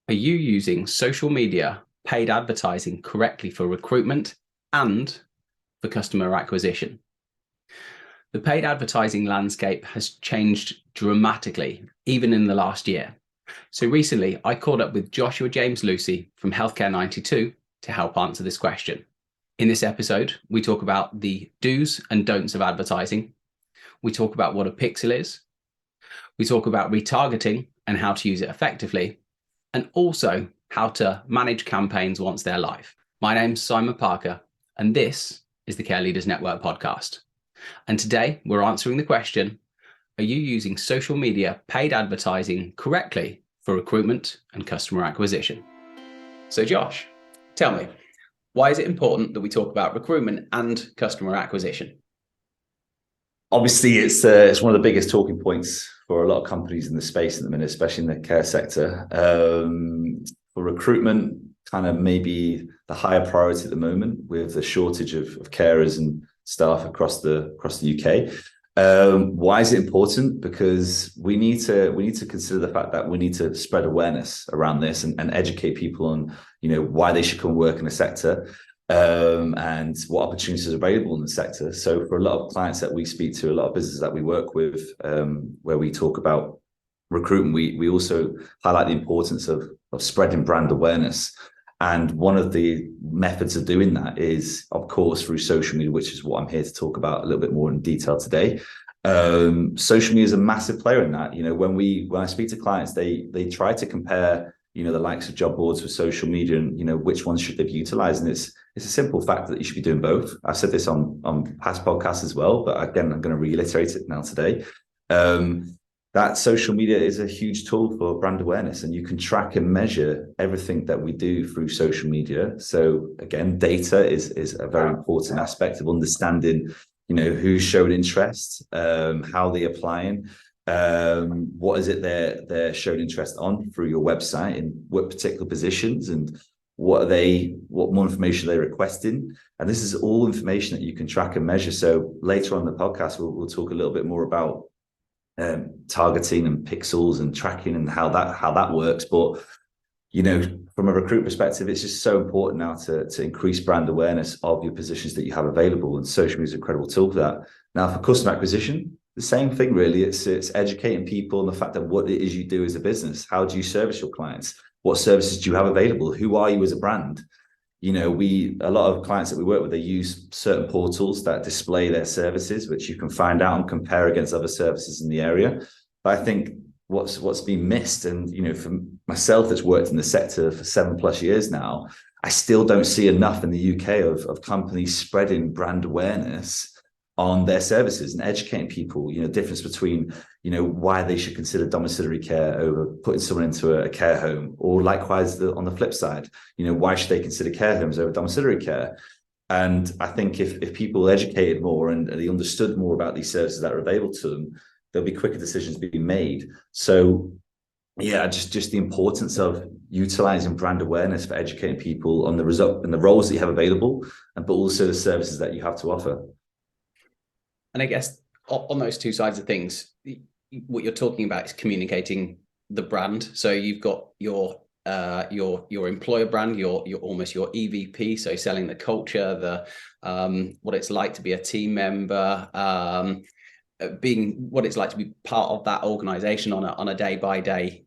Are you using social media, paid advertising correctly for recruitment and for customer acquisition? The paid advertising landscape has changed dramatically, even in the last year. So recently, I caught up with Joshua James Lucy from Healthcare 92 to help answer this question. In this episode, we talk about the do's and don'ts of advertising. We talk about what a pixel is. We talk about retargeting and how to use it effectively, and also how to manage campaigns once they're live. My name's Simon Parker, and this is the Care Leaders Network podcast. And today we're answering the question, are you using social media paid advertising correctly for recruitment and customer acquisition? So Josh, tell me, why is it important that we talk about recruitment and customer acquisition? Obviously, it's one of the biggest talking points for a lot of companies in the space at the minute, especially in the care sector. For recruitment, kind of maybe the higher priority at the moment with the shortage of carers and staff across the UK. Why is it important? Because we need to consider the fact that we need to spread awareness around this and educate people on why they should come work in the sector. And what opportunities are available in the sector. So for a lot of clients that we speak to, a lot of businesses that we work with, where we talk about recruitment, we also highlight the importance of spreading brand awareness. And one of the methods of doing that is, of course, through social media, which is what I'm here to talk about a little bit more in detail today. Social media is a massive player in that. When I speak to clients, they try to compare the likes of job boards with social media and, which ones should they be utilizing. It's a simple fact that you should be doing both. I've said this on past podcasts as well, but again, I'm going to reiterate it now today. That social media is a huge tool for brand awareness, and you can track and measure everything that we do through social media. So again, data is a very important aspect of understanding, who's showing interest, how they're applying, what is it they're showing interest on through your website, in what particular positions, and what more information they're requesting. And this is all information that you can track and measure. So later on in the podcast, we'll talk a little bit more about targeting and pixels and tracking and how that works. But from a recruit perspective, it's just so important now to increase brand awareness of your positions that you have available, and social media is an incredible tool for that. Now, for customer acquisition, the same thing really. It's educating people on the fact that what it is you do as a business. How do you service your clients? What services do you have available? Who are you as a brand? A lot of clients that we work with, they use certain portals that display their services, which you can find out and compare against other services in the area. But I think what's been missed, and for myself that's worked in the sector for 7+ years now, I still don't see enough in the UK of companies spreading brand awareness on their services and educating people, difference between, why they should consider domiciliary care over putting someone into a care home, or likewise on the flip side, why should they consider care homes over domiciliary care? And I think if people educated more and they understood more about these services that are available to them, there'll be quicker decisions being made. So yeah, just the importance of utilizing brand awareness for educating people on the result and the roles that you have available, but also the services that you have to offer. And I guess on those two sides of things, what you're talking about is communicating the brand. So you've got your employer brand, your almost your EVP. So selling the culture, the what it's like to be a team member, being what it's like to be part of that organization on a day by day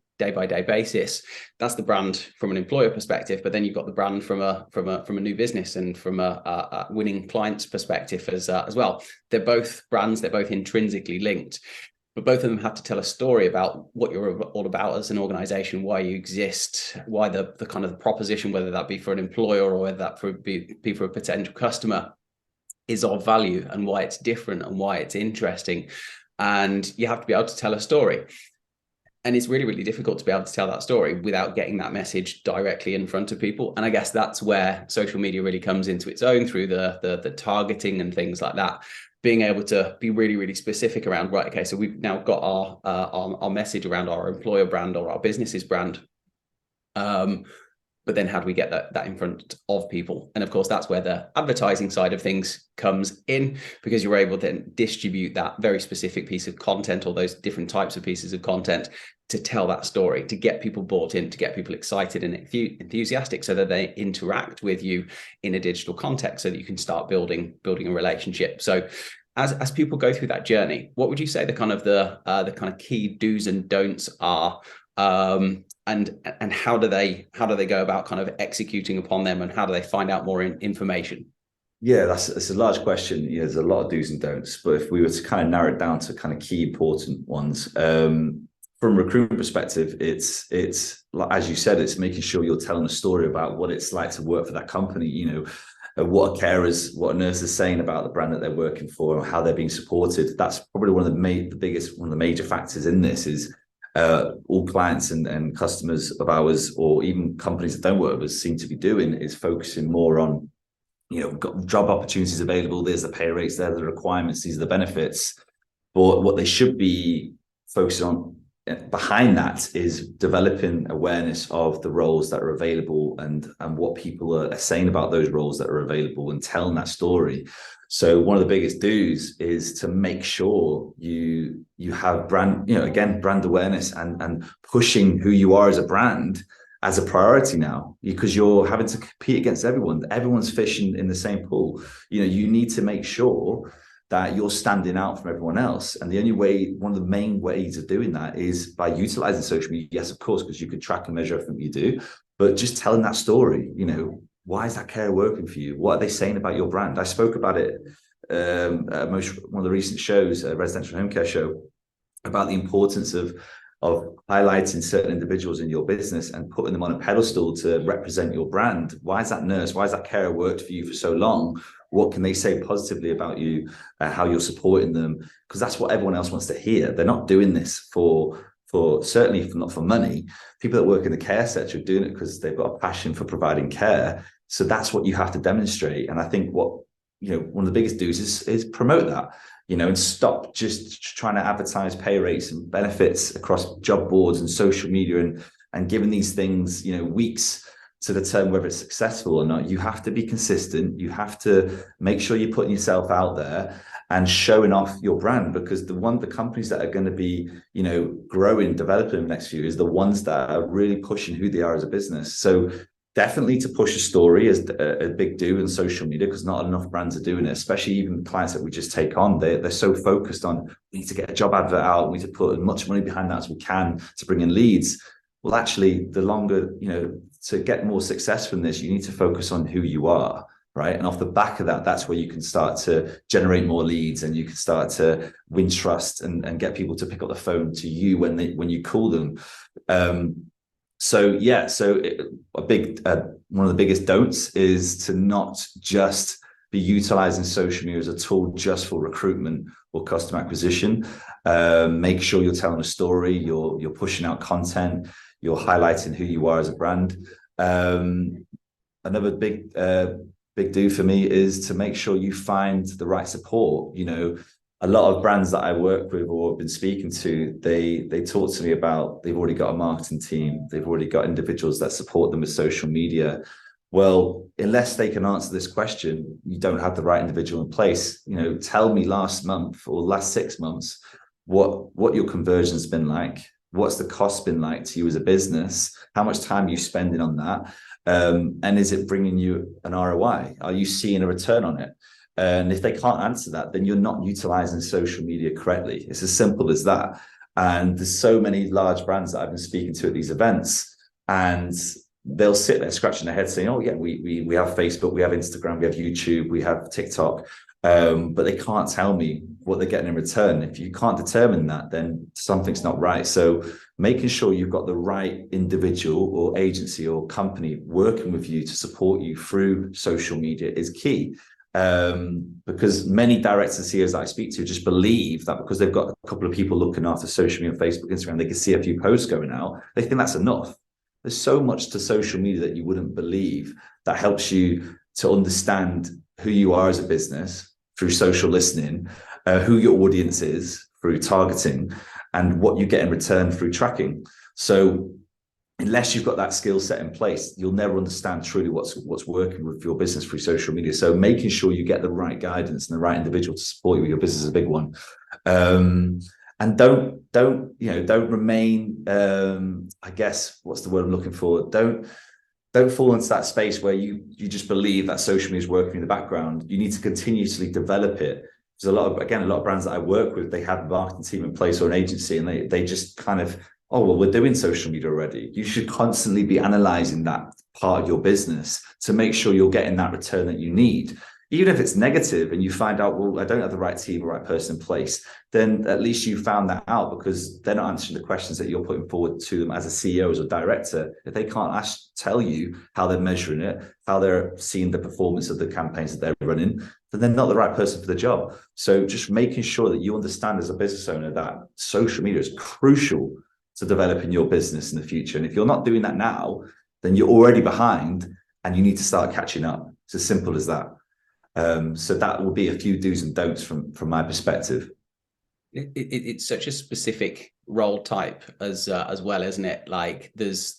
basis. That's the brand from an employer perspective. But then you've got the brand from a new business and from a winning client's perspective as well. They're both brands. They're both intrinsically linked, but both of them have to tell a story about what you're all about as an organization, why you exist, why the kind of the proposition, whether that be for an employer or whether that be for a potential customer, is of value, and why it's different and why it's interesting. And you have to be able to tell a story. And it's really, really difficult to be able to tell that story without getting that message directly in front of people. And I guess that's where social media really comes into its own through the targeting and things like that. Being able to be really, really specific around, right, okay, so we've now got our message around our employer brand or our business's brand. But but then how do we get that in front of people? And of course, that's where the advertising side of things comes in, because you're able to then distribute that very specific piece of content, or those different types of pieces of content, to tell that story, to get people bought in, to get people excited and enthusiastic, so that they interact with you in a digital context, so that you can start building a relationship. So as people go through that journey, what would you say the kind of key do's and don'ts are, and how do they go about kind of executing upon them, and how do they find out more information? Yeah, that's a large question. Yeah, there's a lot of do's and don'ts, but if we were to kind of narrow it down to kind of key important ones, from a recruitment perspective, it's as you said, it's making sure you're telling a story about what it's like to work for that company. What a carers, what a nurse is saying about the brand that they're working for, and how they're being supported. That's probably one of the major factors in this. Is all clients and customers of ours, or even companies that don't work with us, seem to be doing, is focusing more on, got job opportunities available. There's the pay rates, there are the requirements, these are the benefits. But what they should be focusing on behind that is developing awareness of the roles that are available, and what people are saying about those roles that are available, and telling that story. So one of the biggest do's is to make sure you have brand, brand awareness, and pushing who you are as a brand as a priority now, because you're having to compete against everyone. Everyone's fishing in the same pool. You need to make sure that you're standing out from everyone else. And the only way, one of the main ways of doing that, is by utilizing social media. Yes, of course, because you can track and measure everything you do, but just telling that story. Why is that carer working for you? What are they saying about your brand? I spoke about it one of the recent shows, a residential home care show, about the importance of highlighting certain individuals in your business and putting them on a pedestal to represent your brand. Why is that nurse? Why is that carer worked for you for so long? What can they say positively about you, how you're supporting them? Because that's what everyone else wants to hear. They're not doing this for not for money. People that work in the care sector are doing it because they've got a passion for providing care. So that's what you have to demonstrate. And I think one of the biggest do's is promote that, and stop just trying to advertise pay rates and benefits across job boards and social media, and giving these things, weeks to determine whether it's successful or not. You have to be consistent. You have to make sure you're putting yourself out there and showing off your brand, because the companies that are going to be, growing, developing in the next few years, the ones that are really pushing who they are as a business. So definitely to push a story is a big do in social media, because not enough brands are doing it, especially even the clients that we just take on. They're so focused on, we need to get a job advert out, we need to put as much money behind that as we can to bring in leads. Well, actually, the longer, to get more success from this, you need to focus on who you are, right? And off the back of that, that's where you can start to generate more leads, and you can start to win trust and get people to pick up the phone to you when you call them. So a big one of the biggest don'ts is to not just be utilizing social media as a tool just for recruitment or customer acquisition. Make sure you're telling a story, you're pushing out content, you're highlighting who you are as a brand. Another big do for me is to make sure you find the right support. A lot of brands that I work with or have been speaking to, they talk to me about, they've already got a marketing team, they've already got individuals that support them with social media. Well, unless they can answer this question, you don't have the right individual in place. Tell me last month or last 6 months what your conversion's been like, what's the cost been like to you as a business, how much time are you spending on that, and is it bringing you an ROI? Are you seeing a return on it? And if they can't answer that, then you're not utilizing social media correctly. It's as simple as that. And there's so many large brands that I've been speaking to at these events, and they'll sit there scratching their head saying, oh yeah, we have Facebook, we have Instagram, we have YouTube, we have TikTok, but they can't tell me what they're getting in return. If you can't determine that, then something's not right. So making sure you've got the right individual or agency or company working with you to support you through social media is key. Because many directors and CEOs that I speak to just believe that because they've got a couple of people looking after social media, Facebook, Instagram, they can see a few posts going out, they think that's enough. There's so much to social media that you wouldn't believe that helps you to understand who you are as a business through social listening, who your audience is through targeting, and what you get in return through tracking. So unless you've got that skill set in place, you'll never understand truly what's working with your business through social media. So making sure you get the right guidance and the right individual to support you with your business is a big one. And don't remain, I guess, what's the word I'm looking for? Don't fall into that space where you just believe that social media is working in the background. You need to continuously develop it. There's a lot of brands that I work with, they have a marketing team in place or an agency, and they just kind of, oh, well, we're doing social media already. You should constantly be analyzing that part of your business to make sure you're getting that return that you need. Even if it's negative and you find out, well, I don't have the right team or right person in place, then at least you found that out, because they're not answering the questions that you're putting forward to them as a CEO, as a director. If they can't tell you how they're measuring it, how they're seeing the performance of the campaigns that they're running, then they're not the right person for the job. So just making sure that you understand as a business owner that social media is crucial to developing your business in the future. And if you're not doing that now, then you're already behind and you need to start catching up. It's as simple as that. So that will be a few do's and don'ts from my perspective. It's such a specific role type as well, isn't it? Like there's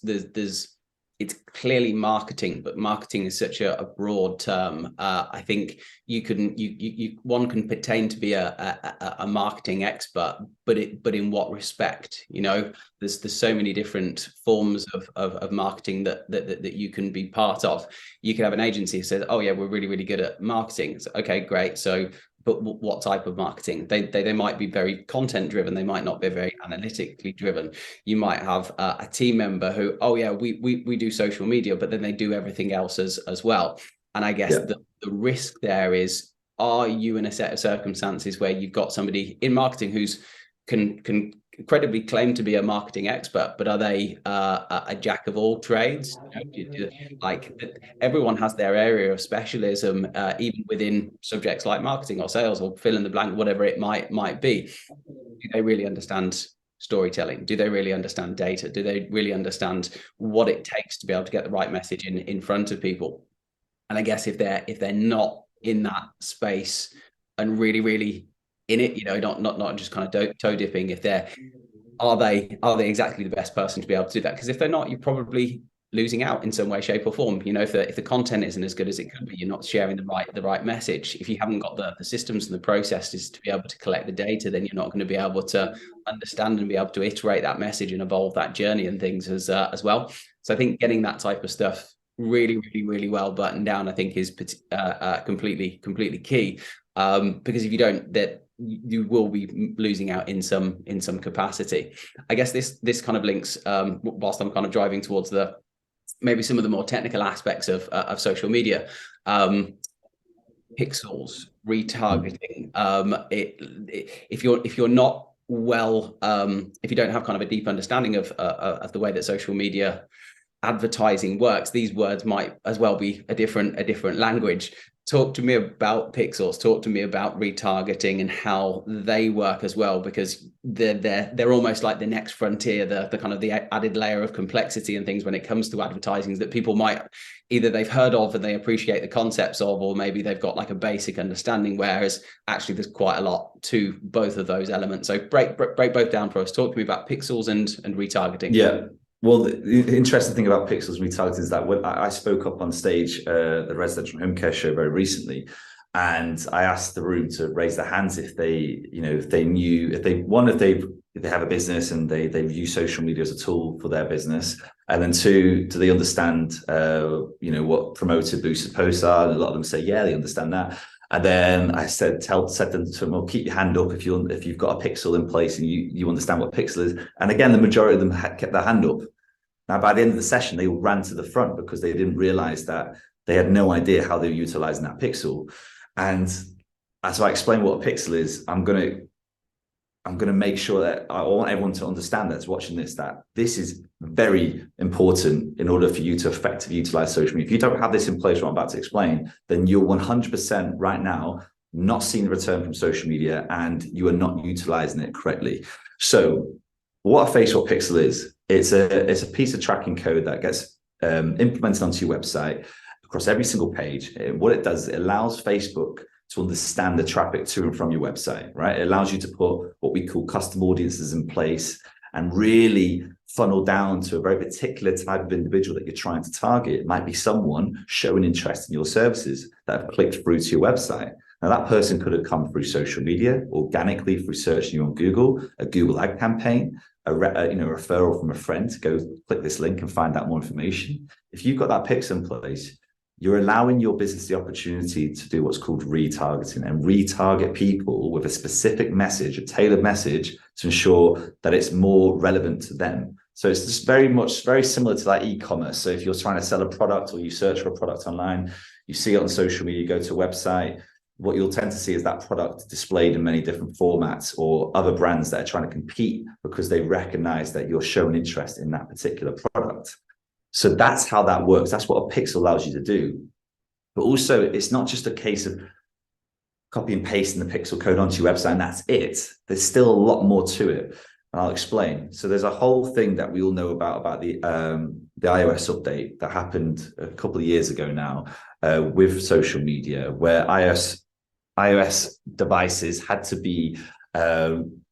it's clearly marketing, but marketing is such a broad term. I think one can pertain to be a marketing expert, but in what respect? You know, there's so many different forms of marketing that you can be part of. You can have an agency who says, oh yeah, we're really, really good at marketing. So, okay, great. So but what type of marketing? They might be very content driven. They might not be very analytically driven. You might have a team member who, oh yeah, we do social media, but then they do everything else as well. And I guess the risk there is, are you in a set of circumstances where you've got somebody in marketing who's can incredibly claim to be a marketing expert, but are they a jack of all trades? Like everyone has their area of specialism, even within subjects like marketing or sales or fill in the blank, whatever it might be. Do they really understand storytelling? Do they really understand data? Do they really understand what it takes to be able to get the right message in front of people? And I guess if they're not in that space and really, really in it, you know, not just kind of toe dipping, if are they exactly the best person to be able to do that? Because if they're not, you're probably losing out in some way, shape, or form. You know, if the content isn't as good as it could be, you're not sharing the right message. If you haven't got the systems and the processes to be able to collect the data, then you're not going to be able to understand and be able to iterate that message and evolve that journey and things as well. So I think getting that type of stuff really, really, really well buttoned down, I think, is completely key. Because if you don't, that you will be losing out in some capacity. I guess this kind of links, whilst I'm kind of driving towards maybe some of the more technical aspects of social media, pixels, retargeting. If you're not well, if you don't have kind of a deep understanding of the way that social media advertising works, these words might as well be a different language. Talk to me about pixels, talk to me about retargeting and how they work as well, because they're almost like the next frontier, the kind of the added layer of complexity and things when it comes to advertising that people might either they've heard of and they appreciate the concepts of, or maybe they've got like a basic understanding, whereas actually there's quite a lot to both of those elements. So break both down for us. Talk to me about pixels and retargeting. Yeah. Well, the interesting thing about pixels retargeting is that when I spoke up on stage, the residential home care show very recently, and I asked the room to raise their hands if they have a business and they view social media as a tool for their business, and then two, do they understand what promoted boosted posts are? And a lot of them say, yeah, they understand that. And then I said them to them, well, keep your hand up if you've got a pixel in place and you understand what pixel is. And again, the majority of them kept their hand up. Now, by the end of the session, they all ran to the front because they didn't realize that they had no idea how they were utilizing that pixel. And as I explain what a pixel is, I'm going to make sure that I want everyone to understand that's watching that this is very important in order for you to effectively utilize social media. If you don't have this in place, what I'm about to explain, then you're 100% right now not seeing the return from social media and you are not utilizing it correctly. So what a Facebook pixel is, it's a piece of tracking code that gets implemented onto your website across every single page. What it does, it allows Facebook to understand the traffic to and from your website, right? It allows you to put what we call custom audiences in place. and really funnel down to a very particular type of individual that you're trying to target. It might be someone showing interest in your services that have clicked through to your website. Now, that person could have come through social media, organically through searching you on Google, a Google ad campaign, a referral from a friend to go click this link and find out more information. If you've got that pixel in place, you're allowing your business the opportunity to do what's called retargeting and retarget people with a specific message, a tailored message, to ensure that it's more relevant to them. So it's just very similar to like e-commerce. So if you're trying to sell a product or you search for a product online, you see it on social media, you go to a website, what you'll tend to see is that product displayed in many different formats, or other brands that are trying to compete because they recognize that you're showing interest in that particular product. So that's how that works. That's what a pixel allows you to do. But also, it's not just a case of copy and pasting the pixel code onto your website and that's it. There's still a lot more to it. And I'll explain. So there's a whole thing that we all know about the iOS update that happened a couple of years ago now with social media, where iOS devices had to be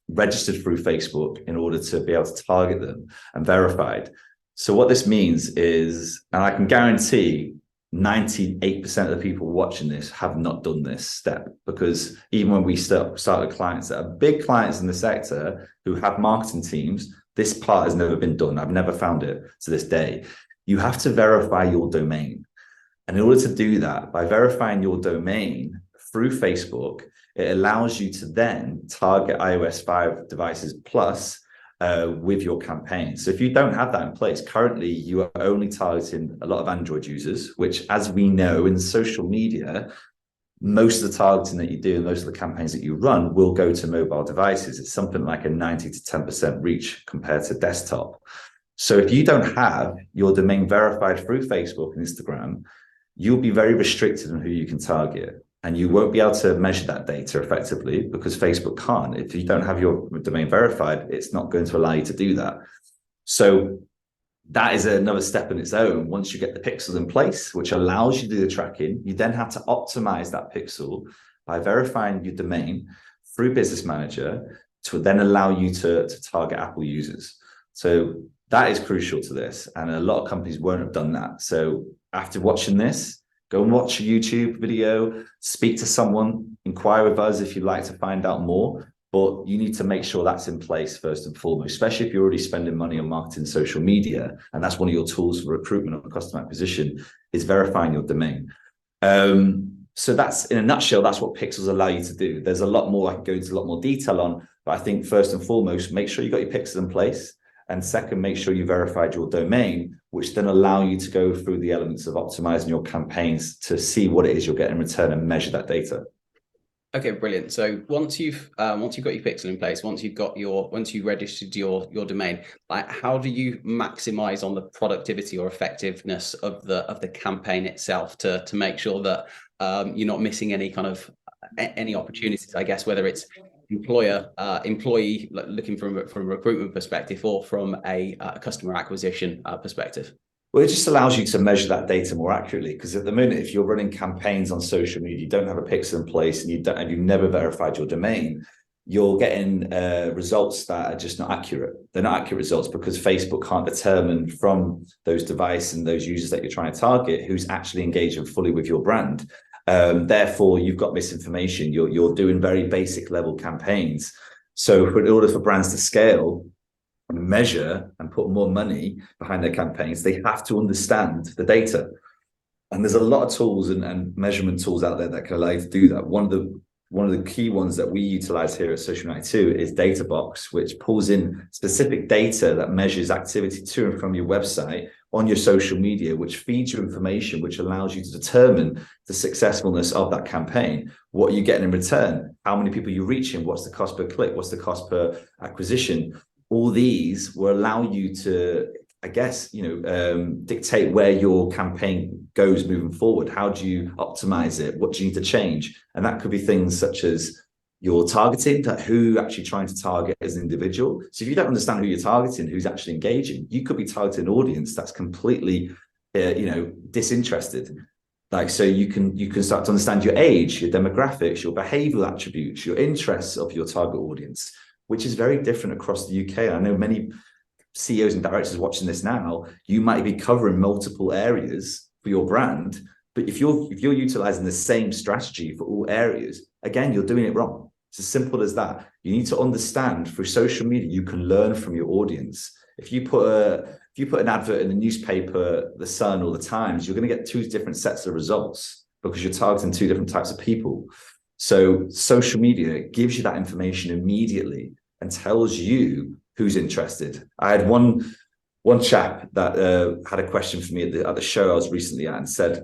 registered through Facebook in order to be able to target them and verified. So what this means is, and I can guarantee 98% of the people watching this have not done this step, because even when we start with clients that are big clients in the sector who have marketing teams, this part has never been done. I've never found it to this day. You have to verify your domain. And in order to do that, by verifying your domain through Facebook, it allows you to then target iOS 5 devices plus with your campaign. So if you don't have that in place, currently you are only targeting a lot of Android users, which, as we know in social media, most of the targeting that you do and most of the campaigns that you run will go to mobile devices. It's something like a 90 to 10% reach compared to desktop. So if you don't have your domain verified through Facebook and Instagram, you'll be very restricted on who you can target. And you won't be able to measure that data effectively because Facebook can't. If you don't have your domain verified, it's not going to allow you to do that. So that is another step in its own. Once you get the pixel in place, which allows you to do the tracking, you then have to optimize that pixel by verifying your domain through Business Manager to then allow you to target Apple users. So that is crucial to this. And a lot of companies won't have done that. So after watching this, go and watch a YouTube video, speak to someone, inquire with us if you'd like to find out more. But you need to make sure that's in place first and foremost, especially if you're already spending money on marketing social media. And that's one of your tools for recruitment and customer acquisition, is verifying your domain. So that's, in a nutshell, that's what pixels allow you to do. There's a lot more I can go into a lot more detail on, but I think first and foremost, make sure you got your pixels in place. And second, make sure you verified your domain, which then allow you to go through the elements of optimizing your campaigns to see what it is you're getting in return and measure that data. Okay, brilliant. So once you've got your pixel in place, once you registered your domain, like, how do you maximize on the productivity or effectiveness of the campaign itself to make sure that you're not missing any kind of any opportunities, I guess, whether it's employee looking from a recruitment perspective or from a customer acquisition perspective? Well, it just allows you to measure that data more accurately, because at the moment, if you're running campaigns on social media, you don't have a pixel in place, and you've never verified your domain, you're getting results that are just not accurate. They're not accurate results because Facebook can't determine from those devices and those users that you're trying to target who's actually engaging fully with your brand. Therefore, you've got misinformation. You're doing very basic level campaigns. So in order for brands to scale and measure and put more money behind their campaigns, they have to understand the data. And there's a lot of tools and measurement tools out there that can allow you to do that. One of the key ones that we utilize here at SM92 is DataBox, which pulls in specific data that measures activity to and from your website on your social media, which feeds you information, which allows you to determine the successfulness of that campaign. What are you getting in return? How many people you're reaching? What's the cost per click? What's the cost per acquisition? All these will allow you to, I guess, dictate where your campaign goes moving forward. How do you optimize it? What do you need to change? And that could be things such as your targeting, who you're actually trying to target as an individual. So if you don't understand who you're targeting, who's actually engaging, you could be targeting an audience that's completely, disinterested. So you can start to understand your age, your demographics, your behavioral attributes, your interests of your target audience. which is very different across the UK. I know many CEOs and directors watching this now, you might be covering multiple areas for your brand, but if you're utilizing the same strategy for all areas, again, you're doing it wrong. It's as simple as that. You need to understand through social media, you can learn from your audience. If you put an advert in the newspaper, The Sun or The Times, you're going to get two different sets of results because you're targeting two different types of people. So social media gives you that information immediately and tells you who's interested. I had one chap that had a question for me at the show I was recently at and said,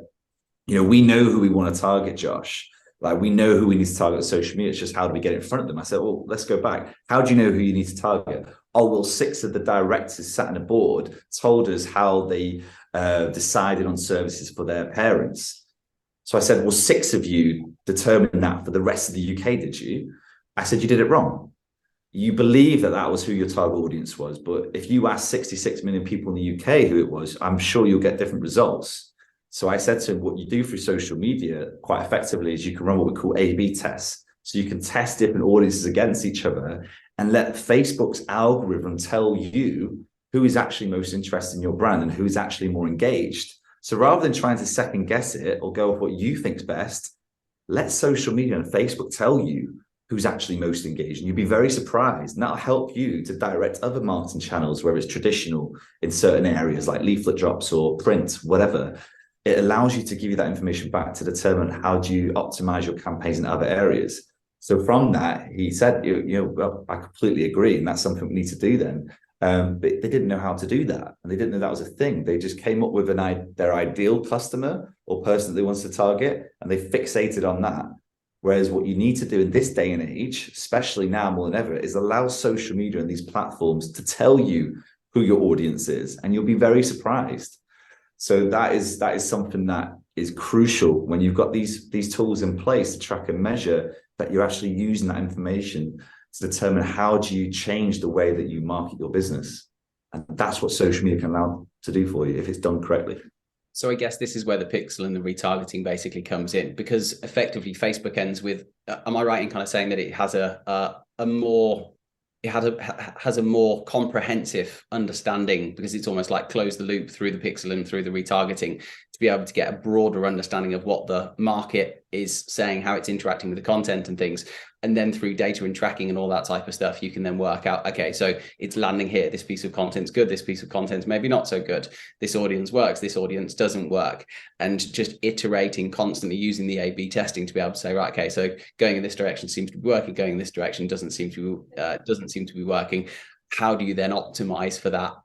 we know who we want to target, Josh. Like, we know who we need to target on social media. It's just how do we get in front of them? I said, well, let's go back. How do you know who you need to target? Oh, well, 6 of the directors sat on a board told us how they decided on services for their parents. So I said, well, 6 of you determined that for the rest of the UK, did you? I said, you did it wrong. You believe that was who your target audience was. But if you ask 66 million people in the UK who it was, I'm sure you'll get different results. So I said to him, what you do through social media quite effectively is you can run what we call A/B tests. So you can test different audiences against each other and let Facebook's algorithm tell you who is actually most interested in your brand and who is actually more engaged. So rather than trying to second guess it or go with what you think's best, let social media and Facebook tell you who's actually most engaged. And you'll be very surprised. And that'll help you to direct other marketing channels, whether it's traditional in certain areas like leaflet drops or print, whatever. It allows you to give you that information back to determine how do you optimize your campaigns in other areas. So from that, he said, well, I completely agree. And that's something we need to do then. But they didn't know how to do that. And they didn't know that was a thing. They just came up with their ideal customer or person that they wanted to target, and they fixated on that. Whereas what you need to do in this day and age, especially now more than ever, is allow social media and these platforms to tell you who your audience is. And you'll be very surprised. So that is something that is crucial when you've got these tools in place to track and measure that you're actually using that information to determine how do you change the way that you market your business. And that's what social media can allow to do for you if it's done correctly. So I guess this is where the pixel and the retargeting basically comes in, because effectively Facebook ends with, am I right in kind of saying that it has a more comprehensive understanding, because it's almost like close the loop through the pixel and through the retargeting to be able to get a broader understanding of what the market is saying, how it's interacting with the content and things. And then through data and tracking and all that type of stuff, you can then work out, okay, so it's landing here. This piece of content's good. This piece of content's maybe not so good. This audience works. This audience doesn't work. And just iterating constantly using the A/B testing to be able to say, right, okay, so going in this direction seems to be working. Going in this direction doesn't seem to be working. How do you then optimize for that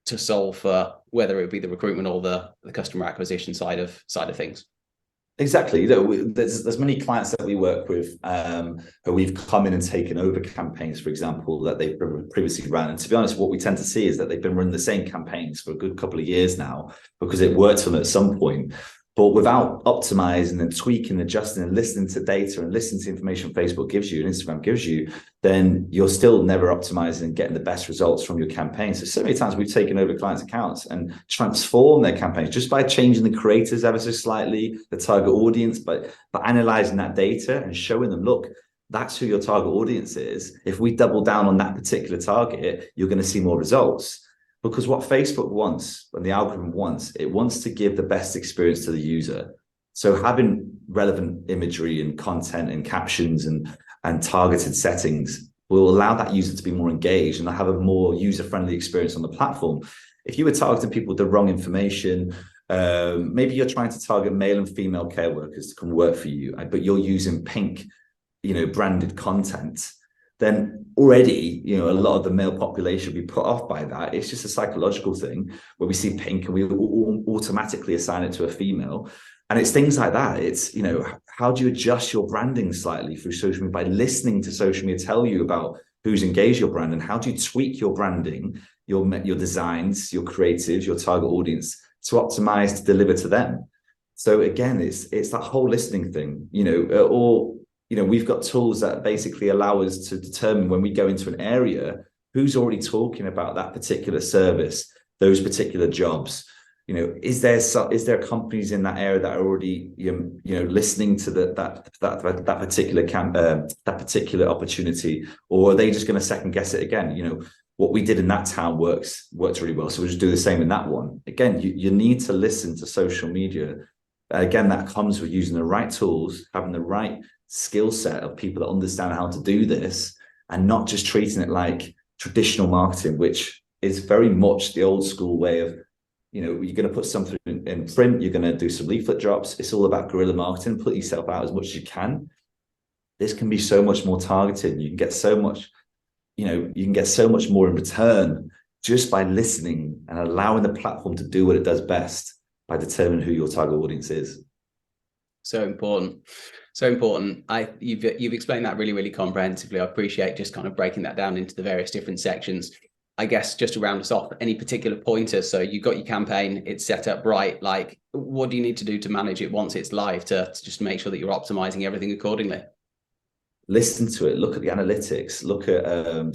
to solve for whether it be the recruitment or the customer acquisition side of things? Exactly. There's many clients that we work with who we've come in and taken over campaigns, for example, that they've previously ran. And to be honest, what we tend to see is that they've been running the same campaigns for a good couple of years now because it worked for them at some point. But without optimizing and tweaking, adjusting and listening to data and listening to information Facebook gives you and Instagram gives you, then you're still never optimizing and getting the best results from your campaign. So many times we've taken over clients' accounts and transformed their campaigns just by changing the creators ever so slightly, the target audience, but analyzing that data and showing them, look, that's who your target audience is. If we double down on that particular target, you're going to see more results. Because what Facebook wants and the algorithm wants, it wants to give the best experience to the user. So having relevant imagery and content and captions and targeted settings will allow that user to be more engaged and have a more user-friendly experience on the platform. If you were targeting people with the wrong information, maybe you're trying to target male and female care workers to come work for you, but you're using pink, branded content, then already, a lot of the male population will be put off by that. It's just a psychological thing where we see pink and we automatically assign it to a female. And it's things like that. It's, how do you adjust your branding slightly through social media by listening to social media tell you about who's engaged your brand, and how do you tweak your branding, your designs, your creatives, your target audience to optimize to deliver to them. So again, it's that whole listening thing, we've got tools that basically allow us to determine when we go into an area, who's already talking about that particular service, those particular jobs. is there companies in that area that are already listening to that particular that particular opportunity, or are they just going to second guess it again? What we did in that town works really well, so we'll just do the same in that one. Again, you need to listen to social media. Again, that comes with using the right tools, having the right skill set of people that understand how to do this, and not just treating it like traditional marketing, which is very much the old school way of, you're going to put something in print, you're going to do some leaflet drops. It's all about guerrilla marketing. Put yourself out as much as you can. This can be so much more targeted. You can get so much, more in return just by listening and allowing the platform to do what it does best by determining who your target audience is. So important. So important. You've explained that really, really comprehensively. I appreciate just kind of breaking that down into the various different sections. I guess just to round us off, any particular pointers? So you've got your campaign, it's set up right. Like, what do you need to do to manage it once it's live to just make sure that you're optimizing everything accordingly? Listen to it, look at the analytics, look at,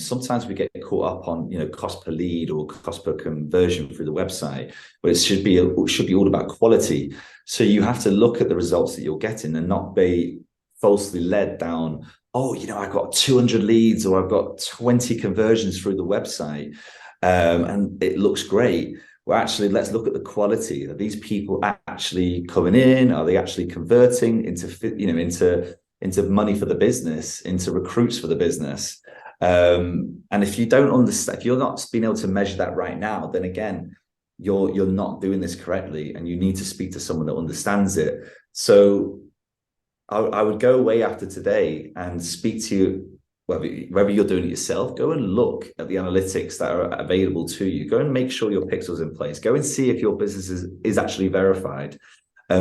sometimes we get caught up on, cost per lead or cost per conversion through the website, but it should be all about quality. So you have to look at the results that you're getting and not be falsely led down, I got 200 leads or I've got 20 conversions through the website, and it looks great. Well, actually, let's look at the quality. Are these people actually coming in? Are they actually converting into money for the business, into recruits for the business? And if you don't understand, if you're not being able to measure that right now, then again, you're not doing this correctly, and you need to speak to someone that understands it. So I would go away after today and speak to you, whether you're doing it yourself, go and look at the analytics that are available to you. Go and make sure your pixel's in place. Go and see if your business is actually verified.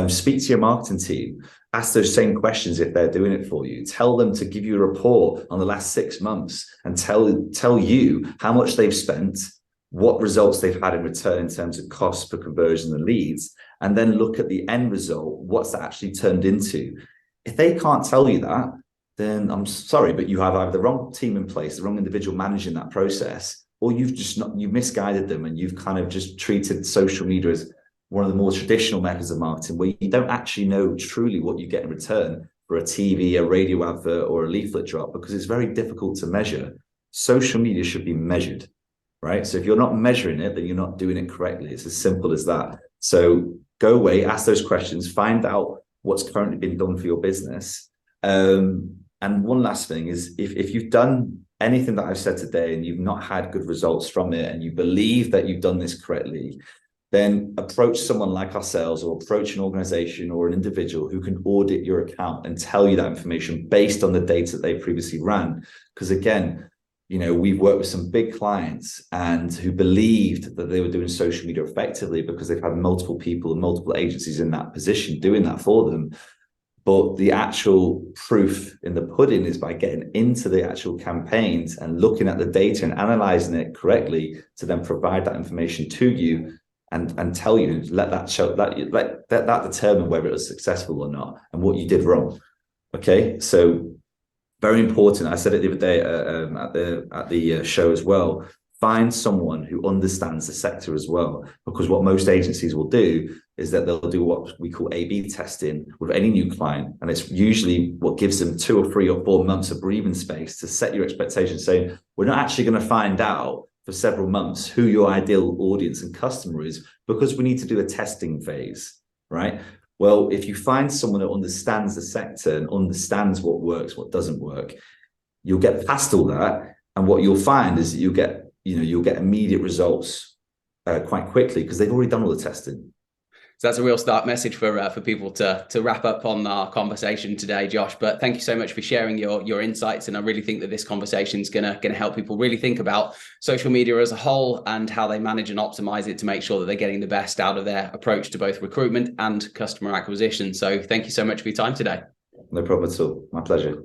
Speak to your marketing team. Ask those same questions if they're doing it for you. Tell them to give you a report on the last 6 months and tell you how much they've spent, what results they've had in return in terms of cost per conversion and leads, and then look at the end result. What's that actually turned into? If they can't tell you that, then I'm sorry, but you have either the wrong team in place, the wrong individual managing that process, or you've misguided them, and you've kind of just treated social media as one of the more traditional methods of marketing, where you don't actually know truly what you get in return for a TV, a radio advert, or a leaflet drop, because it's very difficult to measure. Social media should be measured, right? So if you're not measuring it, then you're not doing it correctly. It's as simple as that. So go away, ask those questions, find out what's currently been done for your business. And one last thing is, if you've done anything that I've said today and you've not had good results from it, and you believe that you've done this correctly, then approach someone like ourselves, or approach an organization or an individual who can audit your account and tell you that information based on the data that they previously ran. Because again, we've worked with some big clients and who believed that they were doing social media effectively because they've had multiple people and multiple agencies in that position doing that for them. But the actual proof in the pudding is by getting into the actual campaigns and looking at the data and analyzing it correctly to then provide that information to you and tell you, let that determine whether it was successful or not and what you did wrong. Okay, so very important. I said it the other day at the show as well. Find someone who understands the sector as well, because what most agencies will do is that they'll do what we call A/B testing with any new client, and it's usually what gives them 2 or 3 or 4 months of breathing space to set your expectations, saying we're not actually going to find out for several months who your ideal audience and customer is, because we need to do a testing phase, right? Well, if you find someone who understands the sector and understands what works, what doesn't work, you'll get past all that, and what you'll find is that you'll get immediate results quite quickly because they've already done all the testing. So that's a real start message for people to wrap up on our conversation today, Josh. But thank you so much for sharing your insights. And I really think that this conversation is gonna help people really think about social media as a whole and how they manage and optimize it to make sure that they're getting the best out of their approach to both recruitment and customer acquisition. So thank you so much for your time today. No problem at all. My pleasure.